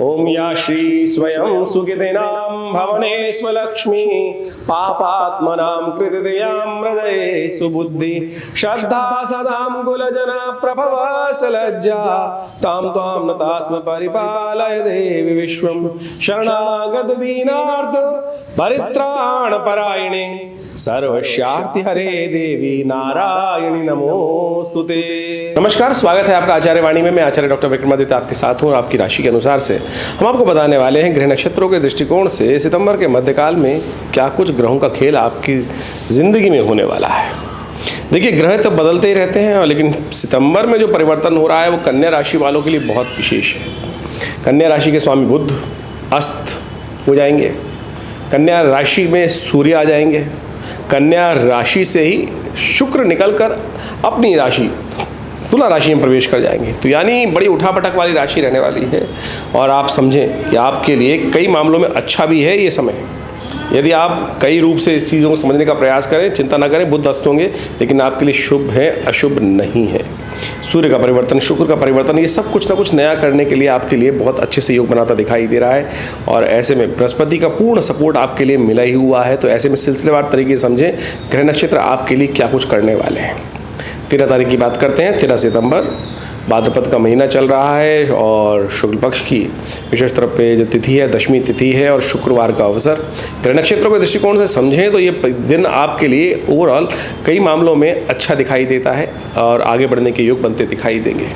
ओम या श्री स्वयं सुखितेनां भवने स्वलक्ष्मी पापात्मनां कृतदयां हृदये सुबुद्धि श्रद्धा सदां कुलजना प्रभव सलज्जा तां त्वां नतास्म परिपालय देवी विश्वं शरणागत दीनार्थ परित्राण परायणे सर्वस्यार्ति हरे देवी नारायणी नमोस्तुते। नमस्कार, स्वागत है आपका आचार्य वाणी में। मैं आचार्य डॉक्टर विक्रमादित्य आपके साथ हूँ और आपकी राशि के अनुसार से हम आपको बताने वाले हैं ग्रह नक्षत्रों के दृष्टिकोण से सितंबर के मध्यकाल में क्या कुछ ग्रहों का खेल आपकी जिंदगी में होने वाला है। देखिए, ग्रह तो बदलते ही रहते हैं, लेकिन सितंबर में जो परिवर्तन हो रहा है वो कन्या राशि वालों के लिए बहुत विशेष है। कन्या राशि के स्वामी बुध अस्त हो जाएंगे, कन्या राशि में सूर्य आ जाएंगे, कन्या राशि से ही शुक्र निकलकर अपनी राशि तुला राशि में प्रवेश कर जाएंगे। तो यानी बड़ी उठापटक वाली राशि रहने वाली है और आप समझें कि आपके लिए कई मामलों में अच्छा भी है ये समय। यदि आप कई रूप से इस चीज़ों को समझने का प्रयास करें, चिंता ना करें, बुध अस्त होंगे, लेकिन आपके लिए शुभ है, अशुभ नहीं है। सूर्य का परिवर्तन, शुक्र का परिवर्तन, ये सब कुछ ना कुछ नया करने के लिए आपके लिए बहुत अच्छे से योग बनाता दिखाई दे रहा है। और ऐसे में बृहस्पति का पूर्ण सपोर्ट आपके लिए मिला ही हुआ है। तो ऐसे में सिलसिलेवार तरीके से समझें ग्रह नक्षत्र आपके लिए क्या कुछ करने वाले हैं। 13 तारीख की बात करते हैं। 13 सितंबर भाद्रपद का महीना चल रहा है और शुक्ल पक्ष की विशेष तरफ पे जो तिथि है दशमी तिथि है और शुक्रवार का अवसर। ग्रह नक्षत्रों के दृष्टिकोण से समझें तो ये दिन आपके लिए ओवरऑल कई मामलों में अच्छा दिखाई देता है और आगे बढ़ने के योग बनते दिखाई देंगे।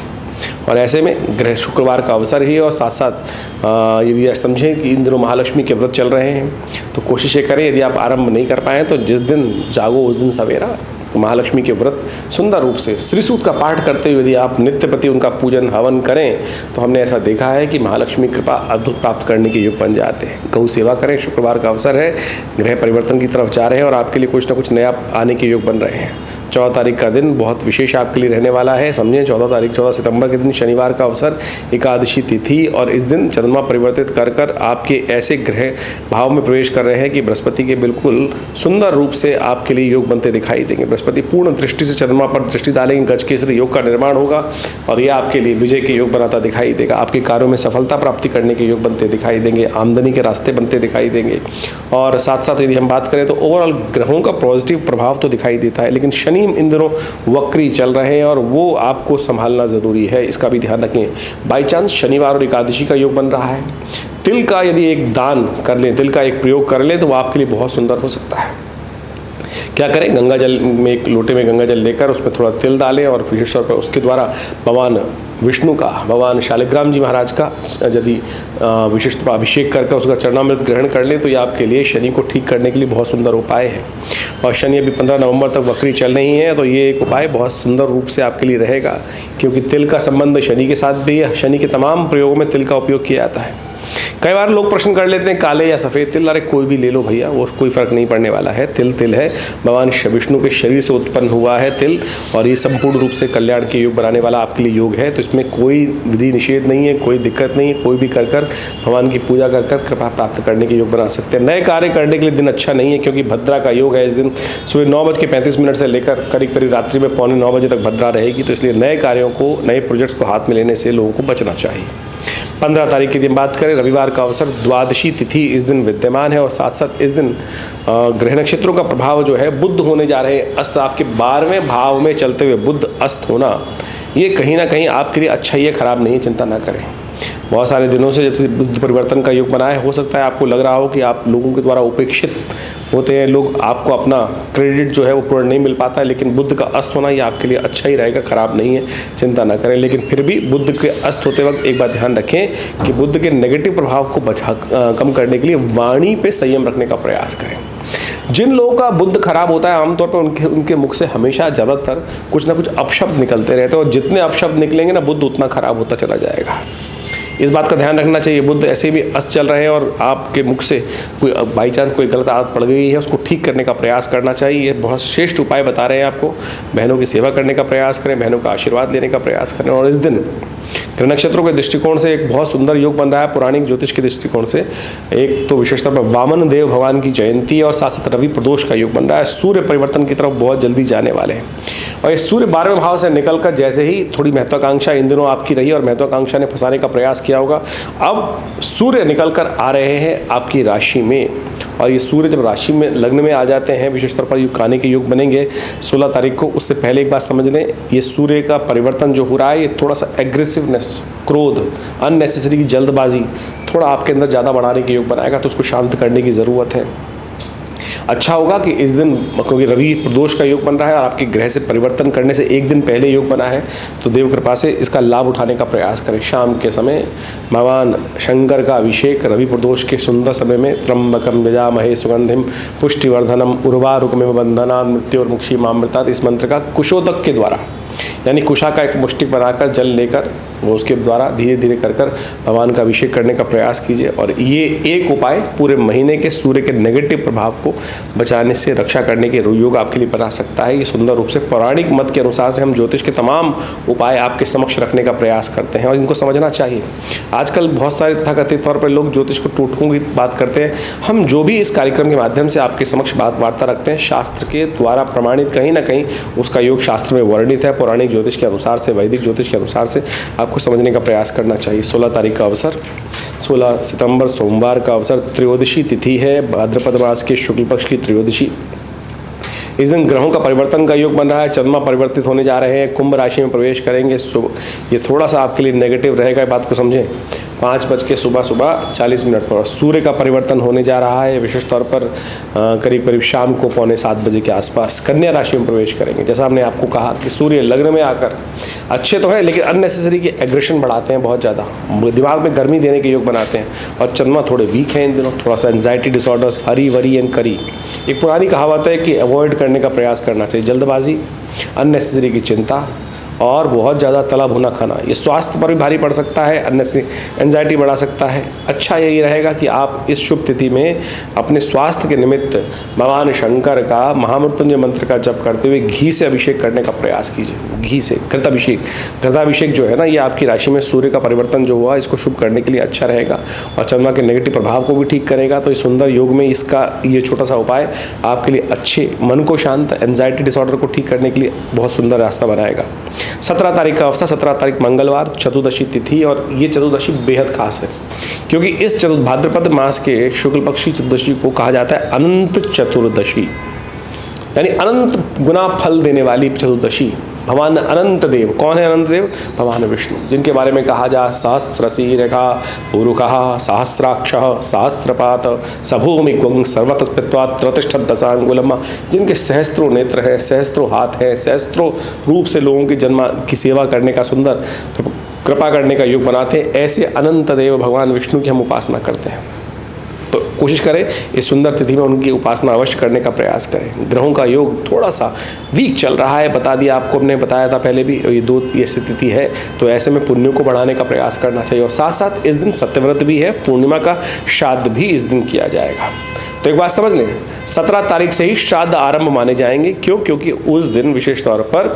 और ऐसे में ग्रह शुक्रवार का अवसर ही और साथ साथ यदि समझें कि इन दिनों महालक्ष्मी के व्रत चल रहे हैं तो कोशिशें करें, यदि आप आरंभ नहीं कर पाएँ तो जिस दिन जागो उस दिन सवेरा तो महालक्ष्मी के व्रत सुंदर रूप से श्री सूक्त का पाठ करते हुए यदि आप नित्य प्रति उनका पूजन हवन करें तो हमने ऐसा देखा है कि महालक्ष्मी कृपा अद्भुत प्राप्त करने के योग बन जाते हैं। गौ सेवा करें, शुक्रवार का अवसर है, ग्रह परिवर्तन की तरफ जा रहे हैं और आपके लिए कुछ ना कुछ नया आने के योग बन रहे हैं। 14 तारीख का दिन बहुत विशेष आपके लिए रहने वाला है। समझें 14 सितंबर के दिन शनिवार का अवसर, एकादशी तिथि और इस दिन चंद्रमा परिवर्तित कर आपके ऐसे ग्रह भाव में प्रवेश कर रहे हैं कि बृहस्पति के बिल्कुल सुंदर रूप से आपके लिए योग बनते दिखाई देंगे। बृहस्पति पूर्ण दृष्टि से चंद्रमा पर दृष्टि डालेंगे, गज केसरी योग का निर्माण होगा और यह आपके लिए विजय के योग बनाता दिखाई देगा। आपके कार्यों में सफलता प्राप्ति करने के योग बनते दिखाई देंगे, आमदनी के रास्ते बनते दिखाई देंगे। और साथ साथ यदि हम बात करें तो ओवरऑल ग्रहों का पॉजिटिव प्रभाव तो दिखाई देता है, लेकिन शनि इन दिनों वक्री चल रहे हैं और वो आपको संभालना ज़रूरी है, इसका भी ध्यान रखें। बाई चांस शनिवार और एकादशी का योग बन रहा है, तिल का यदि एक दान कर लें, तिल का एक प्रयोग कर लें तो वो आपके लिए बहुत सुंदर हो सकता है। क्या करें, गंगा जल में एक लोटे में गंगा जल लेकर उसमें थोड़ा तिल डालें और विशेष तौर पर उसके द्वारा भगवान विष्णु का, भगवान शालिग्राम जी महाराज का यदि विशेष तौर पर अभिषेक करके उसका चरणामृत ग्रहण कर लें तो ये आपके लिए शनि को ठीक करने के लिए बहुत सुंदर उपाय है। और शनि अभी 15 नवंबर तक वक्री चल रही है तो ये एक उपाय बहुत सुंदर रूप से आपके लिए रहेगा, क्योंकि तिल का संबंध शनि के साथ भी है। शनि के तमाम प्रयोगों में तिल का उपयोग किया जाता है। कई बार लोग प्रश्न कर लेते हैं काले या सफ़ेद तिल, अरे कोई भी ले लो भैया, वो कोई फ़र्क नहीं पड़ने वाला है। तिल तिल है, भगवान विष्णु के शरीर से उत्पन्न हुआ है तिल और ये संपूर्ण रूप से कल्याण के योग बनाने वाला आपके लिए योग है। तो इसमें कोई विधि निषेध नहीं है, कोई दिक्कत नहीं है, कोई भी कर भगवान की पूजा कर कृपा प्राप्त करने के योग बना सकते हैं। नए कार्य करने के लिए दिन अच्छा नहीं है, क्योंकि भद्रा का योग है। इस दिन सुबह 9:35 से लेकर करीब रात्रि में 8:45 बजे तक भद्रा रहेगी, तो इसलिए नए कार्यों को, नए प्रोजेक्ट्स को हाथ में लेने से लोगों को बचना चाहिए। 15 तारीख की दिन बात करें, रविवार का अवसर, द्वादशी तिथि इस दिन विद्यमान है और साथ साथ इस दिन ग्रह नक्षत्रों का प्रभाव जो है बुध होने जा रहे हैं अस्त। आपके 12वें भाव में चलते हुए बुध अस्त होना ये कहीं ना कहीं आपके लिए अच्छा ही है, खराब नहीं, चिंता ना करें। बहुत सारे दिनों से जब से बुध परिवर्तन का योग बना है, हो सकता है आपको लग रहा हो कि आप लोगों के द्वारा उपेक्षित होते हैं, लोग आपको अपना क्रेडिट जो है वो पूर्ण नहीं मिल पाता है, लेकिन बुध का अस्त होना ये आपके लिए अच्छा ही रहेगा, खराब नहीं है, चिंता ना करें। लेकिन फिर भी बुध के अस्त होते वक्त एक बात ध्यान रखें कि बुध के नेगेटिव प्रभाव को कम करने के लिए वाणी पे संयम रखने का प्रयास करें। जिन लोगों का बुध खराब होता है आमतौर पर उनके मुख से हमेशा ज़्यादातर कुछ ना कुछ अपशब्द निकलते रहते हैं और जितने अपशब्द निकलेंगे ना बुध उतना खराब होता चला जाएगा। इस बात का ध्यान रखना चाहिए। बुध ऐसे भी अस्त चल रहे हैं और आपके मुख से कोई बाई चांस कोई गलत आदत पड़ गई है उसको ठीक करने का प्रयास करना चाहिए। ये बहुत श्रेष्ठ उपाय बता रहे हैं आपको। बहनों की सेवा करने का प्रयास करें, बहनों का आशीर्वाद लेने का प्रयास करें। और इस दिन ग्रह नक्षत्रों के दृष्टिकोण से एक बहुत सुंदर योग बन रहा है पौराणिक ज्योतिष के दृष्टिकोण से। एक तो विशेषतः पर वामन देव भगवान की जयंती और साथ साथ रवि प्रदोष का योग बन रहा है। सूर्य परिवर्तन की तरफ बहुत जल्दी जाने वाले हैं और ये सूर्य 12वें भाव से निकलकर जैसे ही थोड़ी महत्वाकांक्षा इन दिनों आपकी रही और महत्वाकांक्षा ने फंसाने का प्रयास किया होगा, अब सूर्य निकलकर आ रहे हैं आपकी राशि में। और ये सूर्य जब राशि में लग्न में आ जाते हैं, विशेष तौर पर युग आने के युग बनेंगे 16 तारीख को। उससे पहले एक बात समझ लें, ये सूर्य का परिवर्तन जो हो रहा है, ये थोड़ा सा एग्रेसिवनेस, क्रोध, अननेसेसरी की जल्दबाजी थोड़ा आपके अंदर ज़्यादा बढ़ाने के योग बनाएगा, तो उसको शांत करने की ज़रूरत है। अच्छा होगा कि इस दिन, क्योंकि रवि प्रदोष का योग बन रहा है और आपके ग्रह से परिवर्तन करने से एक दिन पहले योग बना है, तो देव कृपा से इसका लाभ उठाने का प्रयास करें। शाम के समय भगवान शंकर का अभिषेक रवि प्रदोष के सुंदर समय में त्र्यंबकम यजामहे सुगंधिम पुष्टिवर्धनम उर्वारुकमिव बंधनान् मृत्योर्मुक्षीमामृतात्, इस मंत्र का कुशोदक के द्वारा, यानी कुशा का एक मुष्टिक बनाकर जल लेकर वो उसके द्वारा धीरे धीरे कर भगवान का अभिषेक करने का प्रयास कीजिए। और ये एक उपाय पूरे महीने के सूर्य के नेगेटिव प्रभाव को बचाने से रक्षा करने के योग आपके लिए बना सकता है। ये सुंदर रूप से पौराणिक मत के अनुसार से हम ज्योतिष के तमाम उपाय आपके समक्ष रखने का प्रयास करते हैं और इनको समझना चाहिए। आजकल बहुत सारे तथाकथित तौर पर लोग ज्योतिष को टोटकों की बात करते हैं। हम जो भी इस कार्यक्रम के माध्यम से आपके समक्ष वार्ता रखते हैं, शास्त्र के द्वारा प्रमाणित, कहीं ना कहीं उसका योग शास्त्र में वर्णित है। पौराणिक ज्योतिष के अनुसार से, वैदिक ज्योतिष के अनुसार से आपको समझने का प्रयास करना चाहिए। 16 तारीख का अवसर, 16 सितंबर सोमवार का अवसर, त्रयोदशी तिथि है, भाद्रपद मास के शुक्ल पक्ष की त्रयोदशी। इस दिन ग्रहों का परिवर्तन का योग बन रहा है, चंद्रमा परिवर्तित होने जा रहे हैं, कुंभ राशि में प्रवेश करेंगे। ये थोड़ा सा आपके लिए नेगेटिव रहेगा, ये बात को समझें। 5 बज के सुबह 40 मिनट पर सूर्य का परिवर्तन होने जा रहा है, विशेष तौर पर करीब करीब शाम को 6:45 बजे के आसपास कन्या राशि में प्रवेश करेंगे। जैसा हमने आपको कहा कि सूर्य लग्न में आकर अच्छे तो है, लेकिन अननेसेसरी की एग्रेशन बढ़ाते हैं, बहुत ज़्यादा दिमाग में गर्मी देने के योग बनाते हैं। और चंद्रमा थोड़े वीक हैं इन दिनों, थोड़ा सा anxiety disorders, Hari worry and करी। एक पुरानी कहावत है कि अवॉइड करने का प्रयास करना चाहिए जल्दबाजी, अननेसेसरी की चिंता और बहुत ज़्यादा तला भुना खाना। ये स्वास्थ्य पर भी भारी पड़ सकता है, अननेसेसरी एंजाइटी बढ़ा सकता है। अच्छा यही रहेगा कि आप इस शुभ तिथि में अपने स्वास्थ्य के निमित्त भगवान शंकर का महामृत्युंजय मंत्र का जप करते हुए घी से अभिषेक करने का प्रयास कीजिए। घी से घृताभिषेक, घृताभिषेक जो है ना, ये आपकी राशि में सूर्य का परिवर्तन जो हुआ इसको शुभ करने के लिए अच्छा रहेगा और चंद्रमा के नेगेटिव प्रभाव को भी ठीक करेगा। तो इस सुंदर योग में इसका ये छोटा सा उपाय आपके लिए अच्छे, मन को शांत, एंजाइटी डिसऑर्डर को ठीक करने के लिए बहुत सुंदर रास्ता बनाएगा। 17 तारीख का अवसर, 17 तारीख मंगलवार, चतुर्दशी तिथि। और ये चतुर्दशी बेहद खास है क्योंकि इस भाद्रपद मास के शुक्ल पक्षी चतुर्दशी को कहा जाता है अनंत चतुर्दशी, यानी अनंत गुना फल देने वाली चतुर्दशी। भगवान अनंत देव, कौन है अनंत देव? भगवान विष्णु, जिनके बारे में कहा जा सहस्रशीरेखा पुरुषः सहस्राक्षः सहस्रपात सभूमिग्वं सर्वतस्पित्वात् प्रतिष्ठत् दशांगुलम, जिनके सहस्त्रों नेत्र हैं, सहस्त्रों हाथ हैं, सहस्त्रों रूप से लोगों की जन्म की सेवा करने का सुंदर कृपा करने का योग बनाते हैं। ऐसे अनंत देव भगवान विष्णु की हम उपासना करते हैं। तो कोशिश करें इस सुंदर तिथि में उनकी उपासना अवश्य करने का प्रयास करें। ग्रहों का योग थोड़ा सा वीक चल रहा है, बता दिया आपको, हमने बताया था पहले भी, ये 2 ऐसी तिथि है, तो ऐसे में पुण्यों को बढ़ाने का प्रयास करना चाहिए। और साथ साथ इस दिन सत्यव्रत भी है, पूर्णिमा का श्राद्ध भी इस दिन किया जाएगा। तो एक बात समझ लें, 17 तारीख से ही श्राद्ध आरंभ माने जाएंगे। क्यों? क्योंकि उस दिन विशेष तौर पर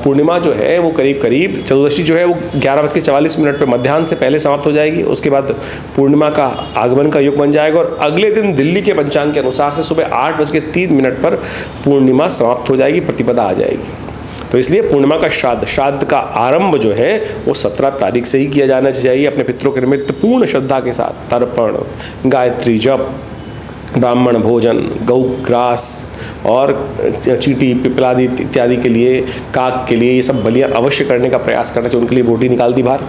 पूर्णिमा जो है वो करीब करीब, चतुर्दशी जो है वो 11:44 पर मध्याह्न से पहले समाप्त हो जाएगी। उसके बाद पूर्णिमा का आगमन का योग बन जाएगा और अगले दिन दिल्ली के पंचांग के अनुसार से सुबह 8:03 पर पूर्णिमा समाप्त हो जाएगी, प्रतिपदा आ जाएगी। तो इसलिए पूर्णिमा का श्राद्ध का आरंभ जो है वो 17 तारीख से ही किया जाना चाहिए। अपने पितरों के निमित्त पूर्ण श्रद्धा के साथ तर्पण, गायत्री जप, ब्राह्मण भोजन, गौग्रास और चींटी, पिपलादि इत्यादि के लिए, काक के लिए ये सब बलियाँ अवश्य करने का प्रयास करना चाहिए। उनके लिए बोटी निकाल दी बाहर,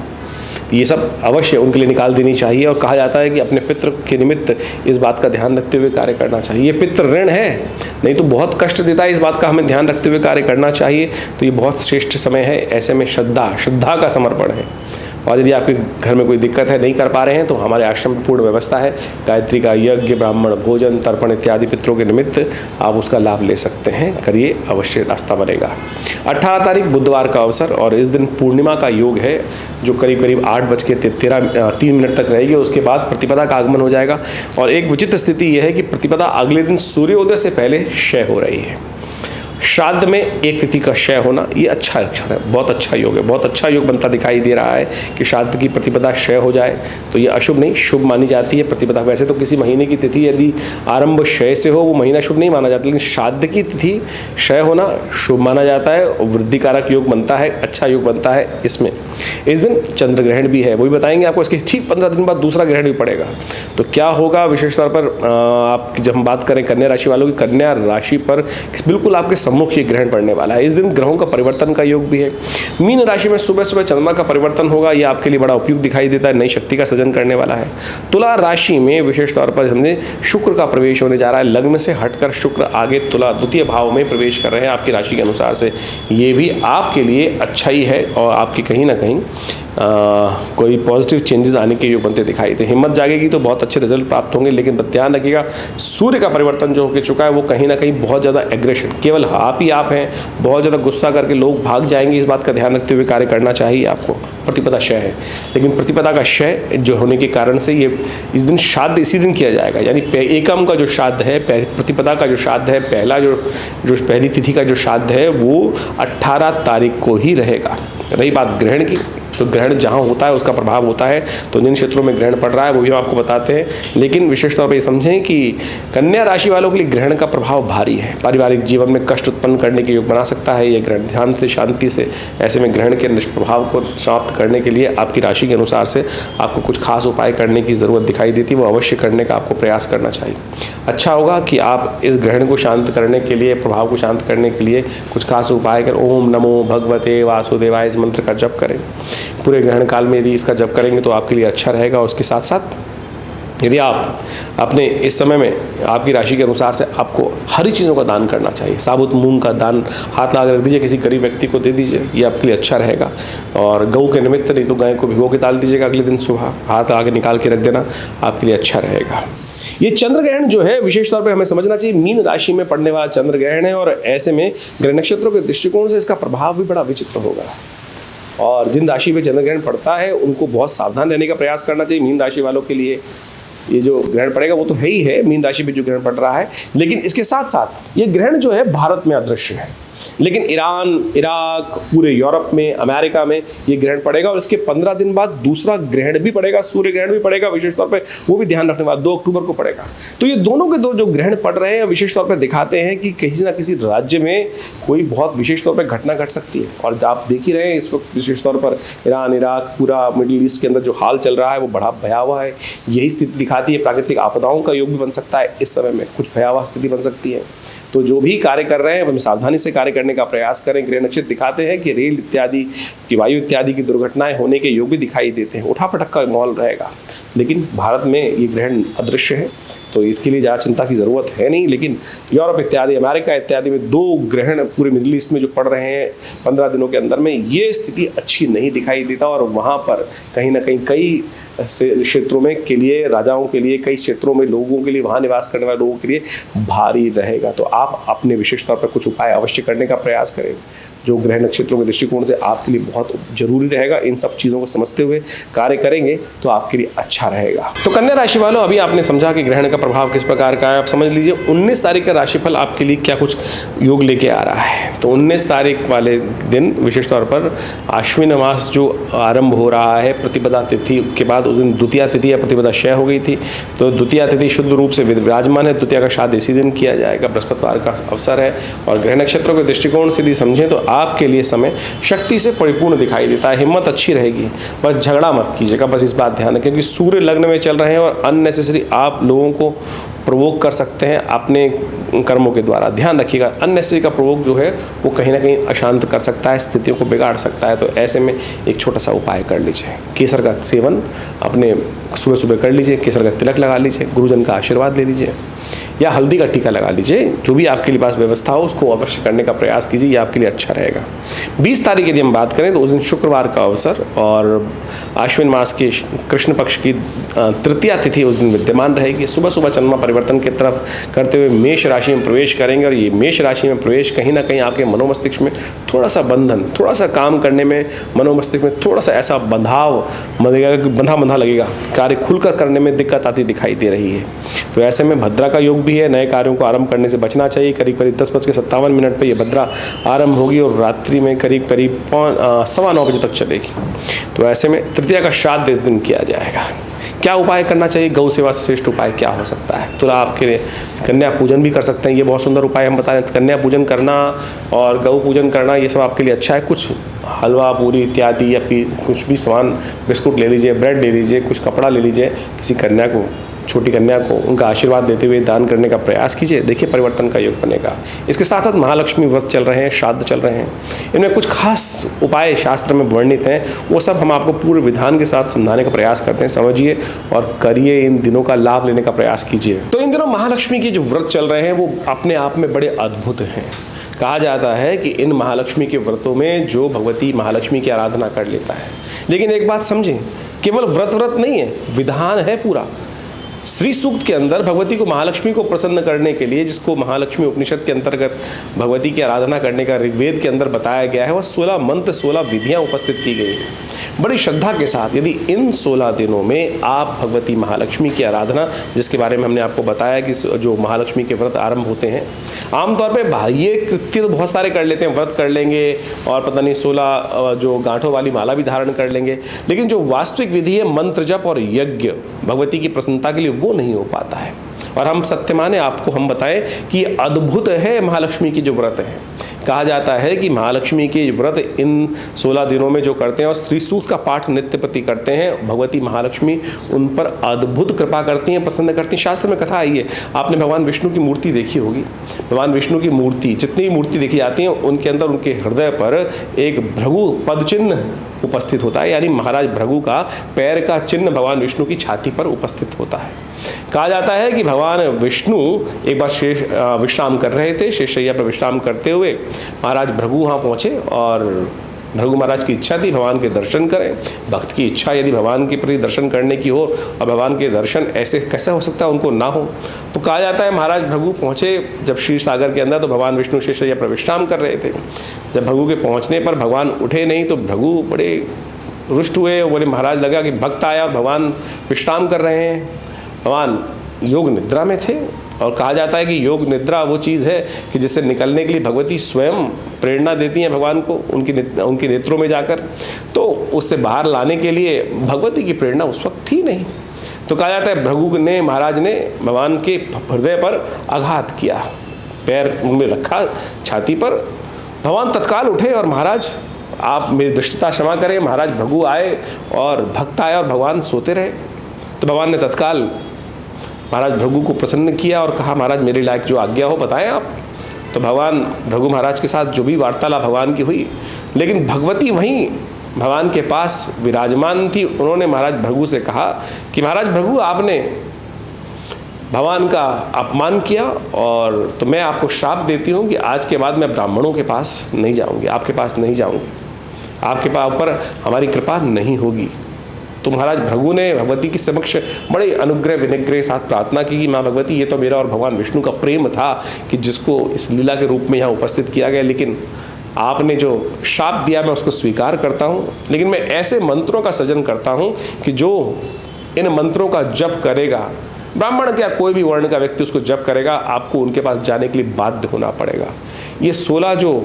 ये सब अवश्य उनके लिए निकाल देनी चाहिए। और कहा जाता है कि अपने पितृ के निमित्त इस बात का ध्यान रखते हुए कार्य करना चाहिए। ये पितृ ऋण है, नहीं तो बहुत कष्ट देता है, इस बात का हमें ध्यान रखते हुए कार्य करना चाहिए। तो ये बहुत श्रेष्ठ समय है, ऐसे में श्रद्धा का समर्पण है। और यदि आपके घर में कोई दिक्कत है, नहीं कर पा रहे हैं, तो हमारे आश्रम में पूर्ण व्यवस्था है। गायत्री का यज्ञ, ब्राह्मण भोजन, तर्पण इत्यादि पितरों के निमित्त आप उसका लाभ ले सकते हैं, करिए, अवश्य रास्ता बनेगा। 18 तारीख बुधवार का अवसर और इस दिन पूर्णिमा का योग है जो करीब करीब 8:03 तक रहेगी। उसके बाद प्रतिपदा का आगमन हो जाएगा। और एक विचित्र स्थिति यह है कि प्रतिपदा अगले दिन सूर्योदय से पहले क्षय हो रही है श्राद्ध में एक तिथि का क्षय होना ये अच्छा लक्षण है, बहुत अच्छा योग है, बहुत अच्छा योग बनता दिखाई दे रहा है कि श्राद्ध की प्रतिपदा क्षय हो जाए तो ये अशुभ नहीं, शुभ मानी जाती है प्रतिपदा। वैसे तो किसी महीने की तिथि यदि आरंभ क्षय से हो वो महीना शुभ नहीं माना जाता, लेकिन श्राद्ध की तिथि क्षय होना शुभ माना जाता है और वृद्धि कारक योग बनता है, अच्छा योग बनता है इसमें। इस दिन चंद्र ग्रहण भी है, वो भी बताएंगे आपको। इसके ठीक 15 दिन बाद दूसरा ग्रहण भी पड़ेगा। तो क्या होगा विशेष तौर पर आप जब हम बात करें कन्या राशि वालों की, कन्या राशि पर बिल्कुल आपके सम्मुख ये ग्रहण पड़ने वाला है। इस दिन ग्रहों का परिवर्तन का योग भी है। मीन राशि में सुबह सुबह चंद्रमा का परिवर्तन होगा, ये आपके लिए बड़ा उपयुक्त दिखाई देता है, नई शक्ति का सृजन करने वाला है। तुला राशि में विशेष तौर पर समझे शुक्र का प्रवेश होने जा रहा है। लग्न से हटकर शुक्र आगे तुला द्वितीय भाव में प्रवेश कर रहे हैं आपकी राशि के अनुसार से। ये भी आपके लिए अच्छा ही है और आपकी कहीं ना कहीं कोई पॉजिटिव चेंजेस आने के योग बनते दिखाई देते। हिम्मत जागेगी तो बहुत अच्छे रिजल्ट प्राप्त होंगे, लेकिन ध्यान रखिएगा सूर्य का परिवर्तन जो हो चुका है वो कहीं ना कहीं बहुत ज़्यादा एग्रेशन, केवल आप ही आप हैं, बहुत ज़्यादा गुस्सा करके लोग भाग जाएंगे, इस बात का ध्यान रखते हुए कार्य करना चाहिए आपको। प्रतिपदा क्षय है, लेकिन प्रतिपदा का क्षय जो होने के कारण से ये इस दिन श्राद्ध इसी दिन किया जाएगा, यानी एकम का जो श्राद्ध है, प्रतिपदा का जो श्राद्ध है, पहला जो पहली तिथि का जो श्राद्ध है वो 18 तारीख को ही रहेगा। रही बात ग्रहण की, तो ग्रहण जहाँ होता है उसका प्रभाव होता है, तो जिन क्षेत्रों में ग्रहण पड़ रहा है वो भी हम आपको बताते हैं। लेकिन विशेष तौर पर ये समझें कि कन्या राशि वालों के लिए ग्रहण का प्रभाव भारी है, पारिवारिक जीवन में कष्ट उत्पन्न करने के योग बना सकता है ये ग्रहण। ध्यान से शांति से ऐसे में ग्रहण के निष्प्रभाव को समाप्त करने के लिए आपकी राशि के अनुसार से आपको कुछ खास उपाय करने की ज़रूरत दिखाई देती है, वो अवश्य करने का आपको प्रयास करना चाहिए। अच्छा होगा कि आप इस ग्रहण को शांत करने के लिए, प्रभाव को शांत करने के लिए कुछ खास उपाय करें। ओम नमो भगवते वासुदेवाय इस मंत्र का जप करें। पूरे ग्रहण काल में यदि इसका जप करेंगे तो आपके लिए अच्छा रहेगा। उसके साथ साथ यदि आप अपने इस समय में आपकी राशि के अनुसार से आपको हरी चीज़ों का दान करना चाहिए। साबुत मूंग का दान हाथ लगा रख दीजिए, किसी गरीब व्यक्ति को दे दीजिए, ये आपके लिए अच्छा रहेगा। और गऊ के निमित्त नहीं तो गाय को भिगो के डाल दीजिएगा, अगले दिन सुबह हाथ आगे निकाल के रख देना, आपके लिए अच्छा रहेगा। ये चंद्र ग्रहण जो है विशेष तौर पे हमें समझना चाहिए मीन राशि में पड़ने वाला चंद्र ग्रहण है, और ऐसे में ग्रह नक्षत्रों के दृष्टिकोण से इसका प्रभाव भी बड़ा विचित्र होगा। और जिन राशि पे चंद्र ग्रहण पड़ता है उनको बहुत सावधान रहने का प्रयास करना चाहिए। मीन राशि वालों के लिए ये जो ग्रहण पड़ेगा वो तो है ही है, मीन राशि पे जो ग्रहण पड़ रहा है, लेकिन इसके साथ साथ ये ग्रहण जो है भारत में अदृश्य है, लेकिन ईरान, इराक, पूरे यूरोप में, अमेरिका में ये ग्रहण पड़ेगा। और इसके 15 दिन बाद दूसरा ग्रहण भी पड़ेगा, सूर्य ग्रहण भी पड़ेगा विशेष तौर पे, वो भी ध्यान रखने वाला 2 अक्टूबर को पड़ेगा। तो ये दोनों के दो जो ग्रहण पड़ रहे हैं विशेष तौर पे दिखाते हैं कि कहीं ना किसी राज्य में कोई बहुत विशेष तौर पर घटना घट सकती है। और आप देख ही रहे हैं इस वक्त विशेष तौर पर ईरान, इराक, पूरा मिडिल ईस्ट के अंदर जो हाल चल रहा है वो बड़ा भयावह है। यही स्थिति दिखाती है, प्राकृतिक आपदाओं का योग भी बन सकता है इस समय में, कुछ भयावह स्थिति बन सकती है। तो जो भी कार्य कर रहे हैं हम सावधानी से कार्य करने का प्रयास करें। ग्रह नक्षत्र दिखाते हैं कि रेल इत्यादि की, वायु इत्यादि की दुर्घटनाएं होने के योग भी दिखाई देते हैं, उठा पटक का माहौल रहेगा। लेकिन भारत में ये ग्रहण अदृश्य है तो इसके लिए ज़्यादा चिंता की ज़रूरत है नहीं। लेकिन यूरोप इत्यादि, अमेरिका इत्यादि में 2 ग्रहण पूरे मिडिल ईस्ट में जो पड़ रहे हैं 15 दिनों के अंदर में, ये स्थिति अच्छी नहीं दिखाई देता। और वहाँ पर कहीं ना कहीं कई क्षेत्रों में के लिए, राजाओं के लिए, कई क्षेत्रों में लोगों के लिए, वहाँ निवास करने वाले लोगों के लिए भारी रहेगा। तो आप अपने विशेष तौर पर कुछ उपाय अवश्य करने का प्रयास करें जो ग्रह नक्षत्रों के दृष्टिकोण से आपके लिए बहुत जरूरी रहेगा। इन सब चीज़ों को समझते हुए कार्य करेंगे तो आपके लिए अच्छा रहेगा। तो कन्या राशि वालों, अभी आपने समझा कि ग्रहण का प्रभाव किस प्रकार का है। आप समझ लीजिए 19 तारीख का राशिफल आपके लिए क्या कुछ योग लेके आ रहा है। तो 19 तारीख वाले दिन विशेष तौर पर आश्विन मास जो आरंभ हो रहा है, प्रतिपदा तिथि के बाद उस दिन द्वितीय तिथि या प्रतिपदा क्षय हो गई थी, तो द्वितीय तिथि शुद्ध रूप से विराजमान है। द्वितीय का श्राद्ध इसी दिन किया जाएगा, बृहस्पतिवार का अवसर है। और ग्रह नक्षत्रों के दृष्टिकोण से यदि समझें तो आपके लिए समय शक्ति से परिपूर्ण दिखाई देता है। हिम्मत अच्छी रहेगी, बस झगड़ा मत कीजिएगा, बस इस बात ध्यान रखें कि सूर्य लग्न में चल रहे हैं और अननेसेसरी आप लोगों को प्रवोक कर सकते हैं अपने कर्मों के द्वारा। ध्यान रखिएगा, अननेसेसरी का प्रवोक जो है वो कहीं ना कहीं अशांत कर सकता है, स्थितियों को बिगाड़ सकता है। तो ऐसे में एक छोटा सा उपाय कर लीजिए, केसर का सेवन अपने सुबह सुबह कर लीजिए, केसर का तिलक लगा लीजिए, गुरुजन का आशीर्वाद ले लीजिए, या हल्दी का टीका लगा लीजिए। जो भी आपके लिए पास व्यवस्था हो उसको अवश्य करने का प्रयास कीजिए, ये आपके लिए अच्छा रहेगा। 20 तारीख यदि हम बात करें तो उस दिन शुक्रवार का अवसर और आश्विन मास के कृष्ण पक्ष की तृतीया तिथि उस दिन विद्यमान रहेगी। सुबह सुबह चंद्रमा परिवर्तन की तरफ करते हुए मेष राशि में प्रवेश करेंगे, और ये मेष राशि में प्रवेश कहीं ना कहीं आपके मनोमस्तिष्क में थोड़ा सा बंधन, थोड़ा सा काम करने में मनोमस्तिष्क में थोड़ा सा ऐसा बंधाव लगेगा, बंधा लगेगा, कार्य खुलकर करने में दिक्कत आती दिखाई दे रही है। तो ऐसे में भद्रा का योग भी है, नए कार्यों को आरंभ करने से बचना चाहिए। करीब करीब 10:57 पर यह भद्रा आरंभ होगी और रात्रि में करीब करीब 9:15 बजे तक चलेगी। तो ऐसे में तृतीया का श्राद्ध इस दिन किया जाएगा। क्या उपाय करना चाहिए? गौ सेवा से श्रेष्ठ उपाय क्या हो सकता है? तुला आपके लिए कन्या पूजन भी कर सकते हैं, ये बहुत सुंदर उपाय हम बता रहे हैं। कन्या पूजन करना और गौ पूजन करना ये सब आपके लिए अच्छा है। कुछ हलवा पूरी इत्यादि या कुछ भी सामान, बिस्कुट ले लीजिए, ब्रेड ले लीजिए, कुछ कपड़ा ले लीजिए, किसी कन्या को, छोटी कन्या को उनका आशीर्वाद देते हुए दान करने का प्रयास कीजिए। देखिए परिवर्तन का योग बनेगा। इसके साथ साथ महालक्ष्मी व्रत चल रहे हैं, श्राद्ध चल रहे हैं, इनमें कुछ खास उपाय शास्त्र में वर्णित हैं, वो सब हम आपको पूर्ण विधान के साथ समझाने का प्रयास करते हैं। समझिए और करिए, इन दिनों का लाभ लेने का प्रयास कीजिए। तो इन दिनों महालक्ष्मी के जो व्रत चल रहे हैं वो अपने आप में बड़े अद्भुत हैं। कहा जाता है कि इन महालक्ष्मी के व्रतों में जो भगवती महालक्ष्मी की आराधना कर लेता है, लेकिन एक बात समझें, केवल व्रत नहीं है, विधान है पूरा। श्री सूक्त के अंदर भगवती को, महालक्ष्मी को प्रसन्न करने के लिए, जिसको महालक्ष्मी उपनिषद के अंतर्गत भगवती की आराधना करने का ऋग्वेद के अंदर बताया गया है, वह 16 मंत्र 16 विधियां उपस्थित की गई है बड़ी श्रद्धा के साथ। यदि इन 16 दिनों में आप भगवती महालक्ष्मी की आराधना, जिसके बारे में हमने आपको बताया कि जो महालक्ष्मी के व्रत आरंभ होते हैं, आमतौर पर बाह्य कृत्य तो बहुत सारे कर लेते हैं, व्रत कर लेंगे और पता नहीं 16 जो गांठों वाली माला भी धारण कर लेंगे, लेकिन जो वास्तविक विधि है मंत्र जप और यज्ञ भगवती की प्रसन्नता के लिए, वो नहीं हो पाता है। और हम सत्य माने आपको, हम बताएं कि अद्भुत है महालक्ष्मी की जो व्रत है। कहा जाता है कि महालक्ष्मी के व्रत इन 16 दिनों में जो करते हैं और श्री सूक्त का पाठ नित्य प्रति करते हैं, भगवती महालक्ष्मी उन पर अद्भुत कृपा करती हैं, प्रसन्न करती हैं। शास्त्र में कथा आई है, आपने भगवान विष्णु की मूर्ति देखी होगी। भगवान विष्णु की मूर्ति, जितनी भी मूर्ति देखी जाती हैं, उनके अंदर उनके हृदय पर एक भृगु पद चिन्ह उपस्थित होता है, यानी महाराज भृगु का पैर का चिन्ह भगवान विष्णु की छाती पर उपस्थित होता है। कहा जाता है कि भगवान विष्णु एक बार शेष विश्राम कर रहे थे, शेषशैया पर विश्राम करते हुए महाराज भृगु वहाँ पहुँचे और भृगु महाराज की इच्छा थी भगवान के दर्शन करें। भक्त की इच्छा यदि भगवान के प्रति दर्शन करने की हो और भगवान के दर्शन ऐसे कैसे हो सकता है उनको ना हो, तो कहा जाता है महाराज भृगु पहुँचे जब क्षीर सागर के अंदर, तो भगवान विष्णु शेषशैया पर विश्राम कर रहे थे। जब भृगु के पहुँचने पर भगवान उठे नहीं, तो भृगु बड़े रुष्ट हुए, बोले महाराज लगा कि भक्त आया और भगवान विश्राम कर रहे हैं। भगवान योग निद्रा में थे और कहा जाता है कि योग निद्रा वो चीज़ है कि जिससे निकलने के लिए भगवती स्वयं प्रेरणा देती हैं भगवान को उनके नेत्रों में जाकर, तो उससे बाहर लाने के लिए भगवती की प्रेरणा उस वक्त थी नहीं। तो कहा जाता है भृगु ने, महाराज ने भगवान के हृदय पर आघात किया, पैर उनमें रखा छाती पर। भगवान तत्काल उठे और महाराज आप मेरी दृष्टता क्षमा करें। महाराज भृगु आए और भक्त आया और भगवान सोते रहे। तो भगवान ने तत्काल महाराज भृगु को प्रसन्न किया और कहा महाराज मेरे लायक जो आज्ञा हो बताएं आप। तो भगवान भृगु महाराज के साथ जो भी वार्तालाप भगवान की हुई, लेकिन भगवती वहीं भगवान के पास विराजमान थी। उन्होंने महाराज भृगु से कहा कि महाराज भृगु आपने भगवान का अपमान किया और तो मैं आपको श्राप देती हूँ कि आज के बाद मैं ब्राह्मणों के पास नहीं जाऊँगी, आपके पास नहीं जाऊँगी, आपके पास ऊपर हमारी कृपा नहीं होगी। तो महाराज भृगु ने भगवती के समक्ष बड़े अनुग्रह विनिग्रह साथ प्रार्थना की कि माँ भगवती, ये तो मेरा और भगवान विष्णु का प्रेम था कि जिसको इस लीला के रूप में यहाँ उपस्थित किया गया, लेकिन आपने जो शाप दिया मैं उसको स्वीकार करता हूँ, लेकिन मैं ऐसे मंत्रों का सृजन करता हूँ कि जो इन मंत्रों का जप करेगा, ब्राह्मण क्या कोई भी वर्ण का व्यक्ति उसको जप करेगा, आपको उनके पास जाने के लिए बाध्य होना पड़ेगा। ये 16 जो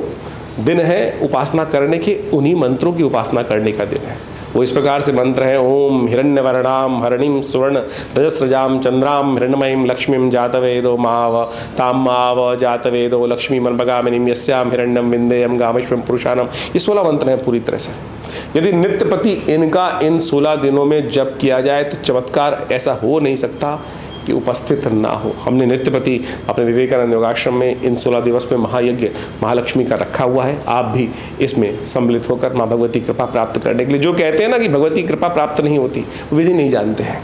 दिन है उपासना करने के, उन्हीं मंत्रों की उपासना करने का दिन है। वो इस प्रकार से मंत्र हैं, ओम हिरण्यवर्णाम हरणिम सुवर्ण रजस्रजाम चंद्राम हिरण्मयीं लक्ष्मीं जातवेदो माव ताम माव जातवेदो लक्ष्मी मनपगामिनीं यस्याम हिरण्यम विंदेयम गामेश्वरम पुरुषानम। ये 16 मंत्र हैं पूरी तरह से। यदि नित्य प्रति इनका इन 16 दिनों में जप किया जाए तो चमत्कार ऐसा हो नहीं सकता कि उपस्थित ना हो। हमने नित्य प्रति अपने विवेकानंद योगाश्रम में इन 16 दिवस में महायज्ञ महालक्ष्मी का रखा हुआ है। आप भी इसमें सम्मिलित होकर माँ भगवती कृपा प्राप्त करने के लिए, जो कहते हैं ना कि भगवती कृपा प्राप्त नहीं होती, विधि नहीं जानते हैं।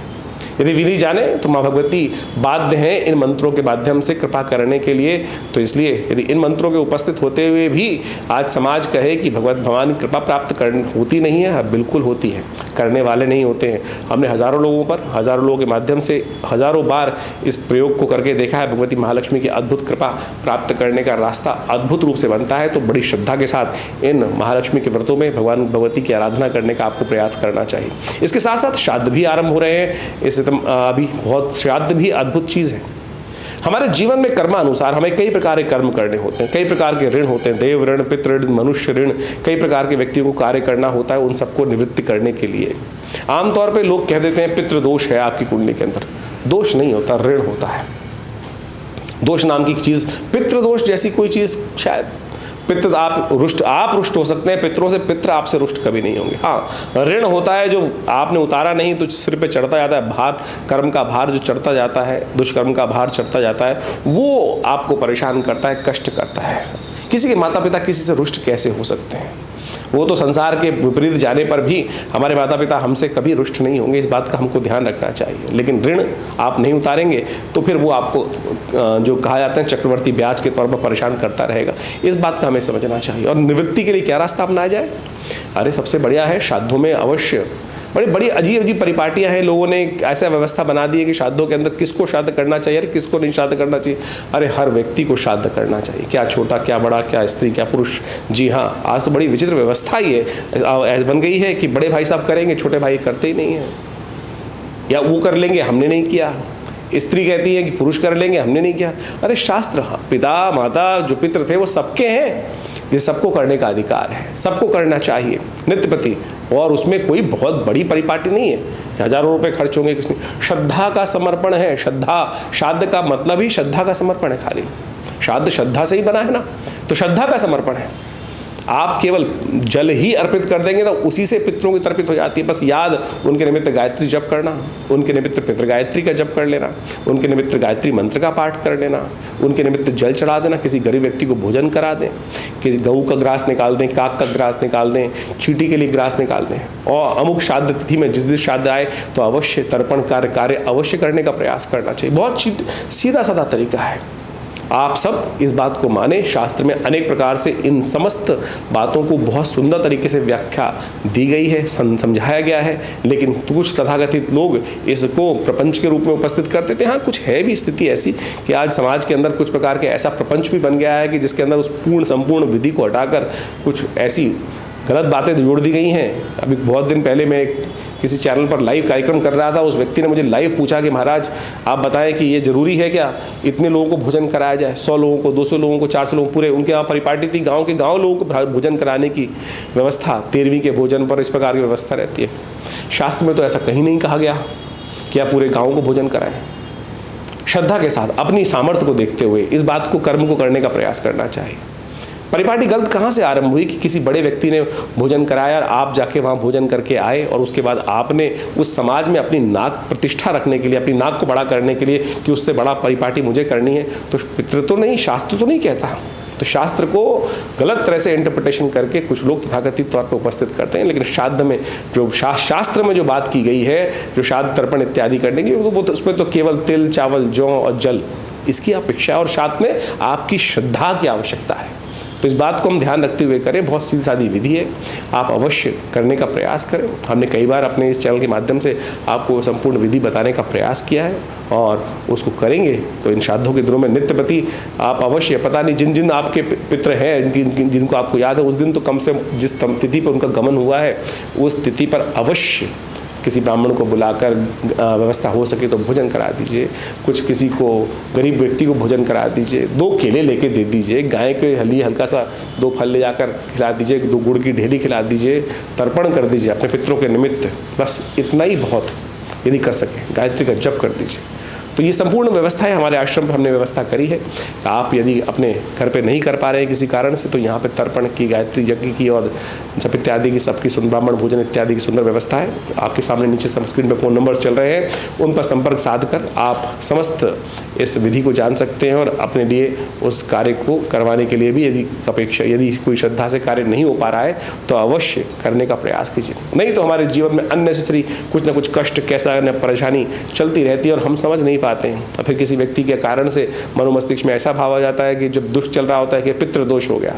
यदि विधि जाने तो माँ भगवती बाध्य हैं इन मंत्रों के माध्यम से कृपा करने के लिए। तो इसलिए यदि इन मंत्रों के उपस्थित होते हुए भी आज समाज कहे कि भगवान की कृपा प्राप्त होती नहीं है, बिल्कुल होती है, करने वाले नहीं होते हैं। हमने हज़ारों लोगों पर, हज़ारों लोगों के माध्यम से हज़ारों बार इस प्रयोग को करके देखा है। भगवती महालक्ष्मी की अद्भुत कृपा प्राप्त करने का रास्ता अद्भुत रूप से बनता है। तो बड़ी श्रद्धा के साथ इन महालक्ष्मी के व्रतों में भगवान भगवती की आराधना करने का आपको प्रयास करना चाहिए। इसके साथ साथ श्राद्ध भी आरंभ हो रहे हैं। इस अभी बहुत श्राद्ध भी अद्भुत चीज़ है। हमारे जीवन में कर्मानुसार हमें कई प्रकार के कर्म करने होते हैं, कई प्रकार के ऋण होते हैं, देव ऋण, पितृ ऋण, मनुष्य ऋण, कई प्रकार के व्यक्तियों को कार्य करना होता है उन सबको निवृत्ति करने के लिए। आमतौर पे लोग कह देते हैं पितृ दोष है आपकी कुंडली के अंदर। दोष नहीं होता, ऋण होता है। दोष नाम की चीज, पितृ दोष जैसी कोई चीज शायद, पितृ आप रुष्ट हो सकते हैं पितरों से, पितृ आपसे रुष्ट कभी नहीं होंगे। हाँ, ऋण होता है जो आपने उतारा नहीं तो सिर पे चढ़ता जाता है, भार, कर्म का भार जो चढ़ता जाता है, दुष्कर्म का भार चढ़ता जाता है, वो आपको परेशान करता है, कष्ट करता है। किसी के माता पिता किसी से रुष्ट कैसे हो सकते हैं? वो तो संसार के विपरीत जाने पर भी हमारे माता पिता हमसे कभी रुष्ट नहीं होंगे, इस बात का हमको ध्यान रखना चाहिए। लेकिन ऋण आप नहीं उतारेंगे तो फिर वो आपको जो कहा जाता है चक्रवर्ती ब्याज के तौर पर परेशान करता रहेगा, इस बात का हमें समझना चाहिए। और निवृत्ति के लिए क्या रास्ता अपनाया जाए? अरे सबसे बढ़िया है श्राद्धों में अवश्य, बड़ी बड़ी अजीब अजीब परिपाटियाँ हैं, लोगों ने ऐसा व्यवस्था बना दी है कि श्राद्धों के अंदर किसको श्राद्ध करना चाहिए, अरे किसको नहीं श्राद्ध करना चाहिए। अरे हर व्यक्ति को श्राद्ध करना चाहिए, क्या छोटा क्या बड़ा, क्या स्त्री क्या पुरुष। जी हाँ, आज तो बड़ी विचित्र व्यवस्था ही है बन गई है कि बड़े भाई साहब करेंगे, छोटे भाई करते ही नहीं हैं, या वो कर लेंगे हमने नहीं किया। स्त्री कहती है कि पुरुष कर लेंगे हमने नहीं किया। अरे शास्त्र, पिता माता जो पितृ थे वो सबके हैं, ये सबको करने का अधिकार है, सबको करना चाहिए नित्यपति। और उसमें कोई बहुत बड़ी परिपाटी नहीं है, हजारों रुपए खर्च होंगे कुछ नहीं। श्रद्धा का समर्पण है, श्रद्धा, श्राद्ध का मतलब ही श्रद्धा का समर्पण है। खाली श्राद्ध श्रद्धा से ही बना है ना, तो श्रद्धा का समर्पण है। आप केवल जल ही अर्पित कर देंगे तो उसी से पितरों की तर्पित हो जाती है। बस याद उनके निमित्त गायत्री जप करना, उनके निमित्त पितृ गायत्री का जप कर लेना, उनके निमित्त गायत्री मंत्र का पाठ कर लेना, उनके निमित्त जल चढ़ा देना, किसी गरीब व्यक्ति को भोजन करा दें, किसी गऊ का ग्रास निकाल दें, काक का ग्रास निकाल दें, चींटी के लिए ग्रास निकाल दें। और अमुक श्राद्ध तिथि में जिस दिन श्राद्ध आए तो अवश्य तर्पण कार्य अवश्य करने का प्रयास करना चाहिए। बहुत सीधा साधा तरीका है। आप सब इस बात को माने, शास्त्र में अनेक प्रकार से इन समस्त बातों को बहुत सुंदर तरीके से व्याख्या दी गई है, समझाया गया है। लेकिन कुछ तथाकथित लोग इसको प्रपंच के रूप में उपस्थित करते थे। हाँ, कुछ है भी स्थिति ऐसी कि आज समाज के अंदर कुछ प्रकार के ऐसा प्रपंच भी बन गया है कि जिसके अंदर उस पूर्ण संपूर्ण विधि को हटाकर कुछ ऐसी गलत बातें जोड़ दी गई हैं। अभी बहुत दिन पहले मैं किसी चैनल पर लाइव कार्यक्रम कर रहा था, उस व्यक्ति ने मुझे लाइव पूछा कि महाराज आप बताएं कि ये ज़रूरी है क्या इतने लोगों को भोजन कराया जाए, 100 लोगों को, 200 लोगों को, 400 लोगों को, पूरे उनके यहाँ परिपाटी थी, गांव के गांव लोगों को भोजन कराने की व्यवस्था, 13वीं के भोजन पर इस प्रकार की व्यवस्था रहती है। शास्त्र में तो ऐसा कहीं नहीं कहा गया कि आप पूरे गाँव को भोजन कराएं। श्रद्धा के साथ अपनी सामर्थ्य को देखते हुए इस बात को, कर्म को करने का प्रयास करना चाहिए। परिपाटी गलत कहाँ से आरंभ हुई कि किसी बड़े व्यक्ति ने भोजन कराया और आप जाके वहाँ भोजन करके आए और उसके बाद आपने उस समाज में अपनी नाक प्रतिष्ठा रखने के लिए, अपनी नाक को बड़ा करने के लिए कि उससे बड़ा परिपाटी मुझे करनी है, तो पितृ तो नहीं, शास्त्र तो नहीं कहता। तो शास्त्र को गलत तरह से इंटरप्रिटेशन करके कुछ लोग तथाकथित तौर पर उपस्थित करते हैं। लेकिन श्राद्ध में जो शास्त्र में जो बात की गई है, जो श्राद्ध तर्पण इत्यादि करने के लिए, वो उसमें तो केवल तिल, चावल, जौ और जल इसकी अपेक्षा है और साथ में आपकी श्रद्धा की आवश्यकता है। तो इस बात को हम ध्यान रखते हुए करें। बहुत सीधी सादी विधि है, आप अवश्य करने का प्रयास करें। हमने कई बार अपने इस चैनल के माध्यम से आपको संपूर्ण विधि बताने का प्रयास किया है और उसको करेंगे तो इन श्राद्धों के दिनों में नित्यपति आप अवश्य, पता नहीं जिन जिन आपके पितृ हैं जिनको आपको याद है, उस दिन तो कम से जिस तिथि पर उनका गमन हुआ है उस तिथि पर अवश्य किसी ब्राह्मण को बुलाकर व्यवस्था हो सके तो भोजन करा दीजिए। कुछ किसी को, गरीब व्यक्ति को भोजन करा दीजिए। 2 केले लेके दे दीजिए, गाय के लिए हल्का सा 2 फल ले जाकर खिला दीजिए, 2 गुड़ की ढेली खिला दीजिए, तर्पण कर दीजिए अपने पितरों के निमित्त। बस इतना ही बहुत, यदि कर सके गायत्री का जप कर दीजिए। तो ये संपूर्ण व्यवस्था है, हमारे आश्रम पर हमने व्यवस्था करी है। आप यदि अपने घर पे नहीं कर पा रहे हैं किसी कारण से तो यहाँ पे तर्पण की, गायत्री यज्ञ की और जप इत्यादि की, सबकी ब्राह्मण भोजन इत्यादि की सुंदर व्यवस्था है। आपके सामने नीचे स्क्रीन पे फ़ोन नंबर चल रहे हैं, उन पर संपर्क साधकर आप समस्त इस विधि को जान सकते हैं और अपने लिए उस कार्य को करवाने के लिए भी यदि कोई श्रद्धा से कार्य नहीं हो पा रहा है तो अवश्य करने का प्रयास कीजिए। नहीं तो हमारे जीवन में अननेसेसरी कुछ ना कुछ कष्ट, कैसा न परेशानी चलती रहती है और हम समझ नहीं पाते हैं। और फिर किसी व्यक्ति के कारण से मनोमस्तिष्क में ऐसा भाव आ जाता है कि जब दुष्ट चल रहा होता है कि पितृ दोष हो गया।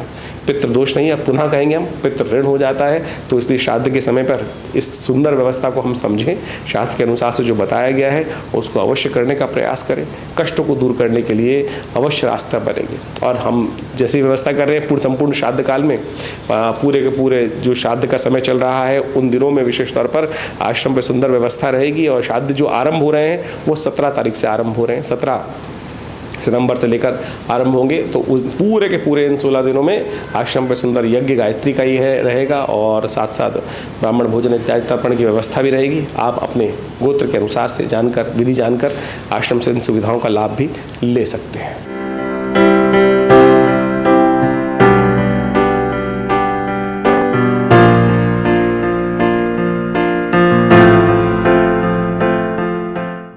पितृ दोष नहीं है, पुनः कहेंगे हम, पितृ ऋण हो जाता है। तो इसलिए श्राद्ध के समय पर इस सुंदर व्यवस्था को हम समझें, शास्त्र के अनुसार से जो बताया गया है उसको अवश्य करने का प्रयास करें। कष्टों को दूर करने के लिए अवश्य रास्ता बनेंगे। और हम जैसी व्यवस्था कर रहे हैं पूर्ण संपूर्ण श्राद्ध काल में, पूरे के पूरे जो श्राद्ध का समय चल रहा है उन दिनों में विशेष तौर पर आश्रम पर सुंदर व्यवस्था रहेगी। और श्राद्ध जो आरंभ हो रहे हैं वो 17 तारीख से आरंभ हो रहे हैं। 17 सितंबर से लेकर आरंभ होंगे। तो उस पूरे के पूरे इन 16 दिनों में आश्रम पर सुंदर यज्ञ गायत्री का ही रहेगा और साथ साथ ब्राह्मण भोजन इत्यादि तर्पण की व्यवस्था भी रहेगी। आप अपने गोत्र के अनुसार से जानकर, विधि जानकर आश्रम से इन सुविधाओं का लाभ भी ले सकते हैं।